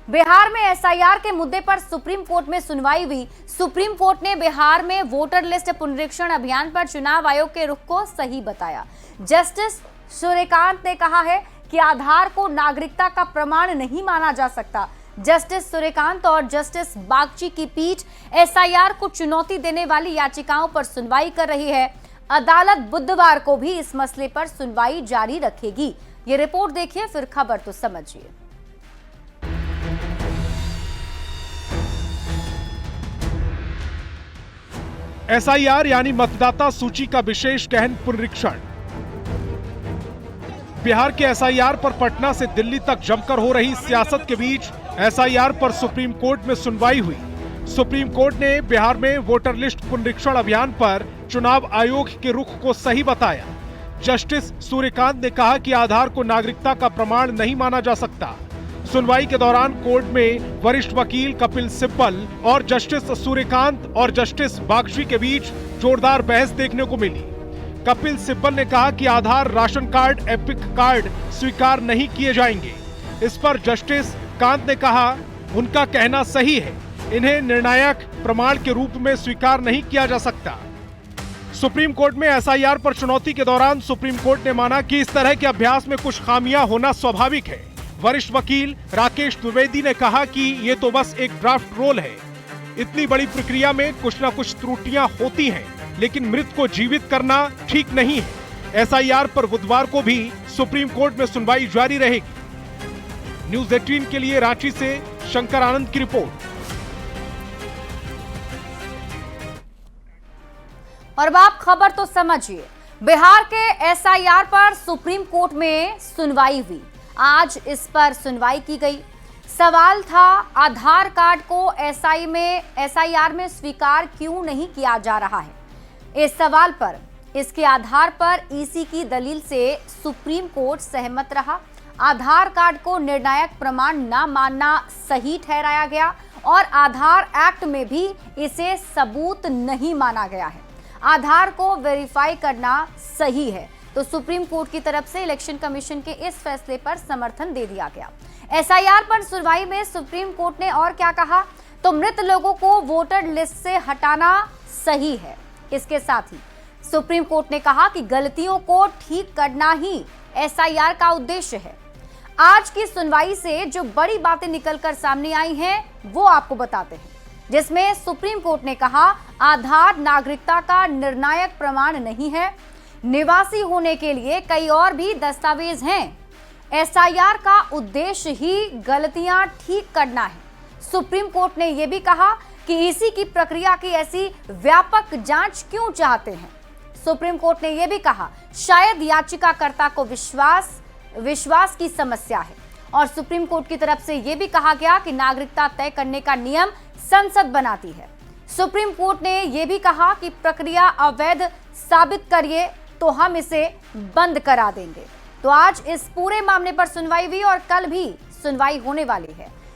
बिहार में एसआईआर के मुद्दे पर सुप्रीम कोर्ट में सुनवाई हुई। सुप्रीम कोर्ट ने बिहार में वोटर लिस्ट पुनरीक्षण अभियान पर चुनाव आयोग के रुख को सही बताया। जस्टिस सूर्यकांत ने कहा है कि आधार को नागरिकता का प्रमाण नहीं माना जा सकता। जस्टिस सूर्यकांत और जस्टिस बागची की पीठ एसआईआर को चुनौती देने वाली याचिकाओं पर सुनवाई कर रही है। अदालत बुधवार को भी इस मसले पर सुनवाई जारी रखेगी। ये रिपोर्ट देखिए, फिर खबर तो समझिए। एसआईआर यानी मतदाता सूची का विशेष गहन पुनरीक्षण। बिहार के एसआईआर पर पटना से दिल्ली तक जमकर हो रही सियासत के बीच एसआईआर पर सुप्रीम कोर्ट में सुनवाई हुई। सुप्रीम कोर्ट ने बिहार में वोटर लिस्ट पुनरीक्षण अभियान पर चुनाव आयोग के रुख को सही बताया। जस्टिस सूर्यकांत ने कहा कि आधार को नागरिकता का प्रमाण नहीं माना जा सकता। सुनवाई के दौरान कोर्ट में वरिष्ठ वकील कपिल सिब्बल और जस्टिस सूर्यकांत और जस्टिस बागची के बीच जोरदार बहस देखने को मिली। कपिल सिब्बल ने कहा कि आधार, राशन कार्ड, एपिक कार्ड स्वीकार नहीं किए जाएंगे। इस पर जस्टिस कांत ने कहा, उनका कहना सही है, इन्हें निर्णायक प्रमाण के रूप में स्वीकार नहीं किया जा सकता। सुप्रीम कोर्ट में एसआईआर पर चुनौती के दौरान सुप्रीम कोर्ट ने माना कि इस तरह के अभ्यास में कुछ खामियां होना स्वाभाविक है। वरिष्ठ वकील राकेश द्विवेदी ने कहा कि ये तो बस एक ड्राफ्ट रोल है। इतनी बड़ी प्रक्रिया में कुछ ना कुछ त्रुटियां होती हैं, लेकिन मृत को जीवित करना ठीक नहीं है। एसआईआर पर बुधवार को भी सुप्रीम कोर्ट में सुनवाई जारी रहेगी। न्यूज़ 18 के लिए रांची से शंकर आनंद की रिपोर्ट। और अब आप खबर तो समझिए। बिहार के एसआईआर पर सुप्रीम कोर्ट में सुनवाई हुई। आज इस पर सुनवाई की गई। सवाल था, आधार कार्ड को एसआईआर में स्वीकार क्यों नहीं किया जा रहा है। इस सवाल पर, इसके आधार पर ईसी की दलील से सुप्रीम कोर्ट सहमत रहा। आधार कार्ड को निर्णायक प्रमाण न मानना सही ठहराया गया और आधार एक्ट में भी इसे सबूत नहीं माना गया है। आधार को वेरीफाई करना सही है। तो सुप्रीम कोर्ट की तरफ से इलेक्शन कमीशन के इस फैसले पर समर्थन दे दिया गया। एसआईआर पर सुनवाई में सुप्रीम कोर्ट ने और क्या कहा, तो मृत लोगों को वोटर लिस्ट से हटाना सही है। इसके साथ ही सुप्रीम कोर्ट ने कहा कि गलतियों को ठीक करना ही एसआईआर का उद्देश्य है। आज की सुनवाई से जो बड़ी बातें निकलकर सामने आई हैं, वो आपको बताते हैं। जिसमें सुप्रीम कोर्ट ने कहा, आधार नागरिकता का निर्णायक प्रमाण नहीं है। निवासी होने के लिए कई और भी दस्तावेज हैं। एसआईआर का उद्देश्य ही गलतियां ठीक करना है। सुप्रीम कोर्ट ने यह भी कहा कि इसी की प्रक्रिया की ऐसी व्यापक जांच क्यों चाहते हैं। सुप्रीम कोर्ट ने यह भी कहा, शायद याचिकाकर्ता को विश्वास की समस्या है। और सुप्रीम कोर्ट की तरफ से यह भी कहा गया कि नागरिकता तय करने का नियम संसद बनाती है। सुप्रीम कोर्ट ने यह भी कहा कि प्रक्रिया अवैध साबित करिए तो हम इसे बंद करा देंगे। तो आज इस पूरे मामले पर सुनवाई हुई और कल भी सुनवाई होने वाली है।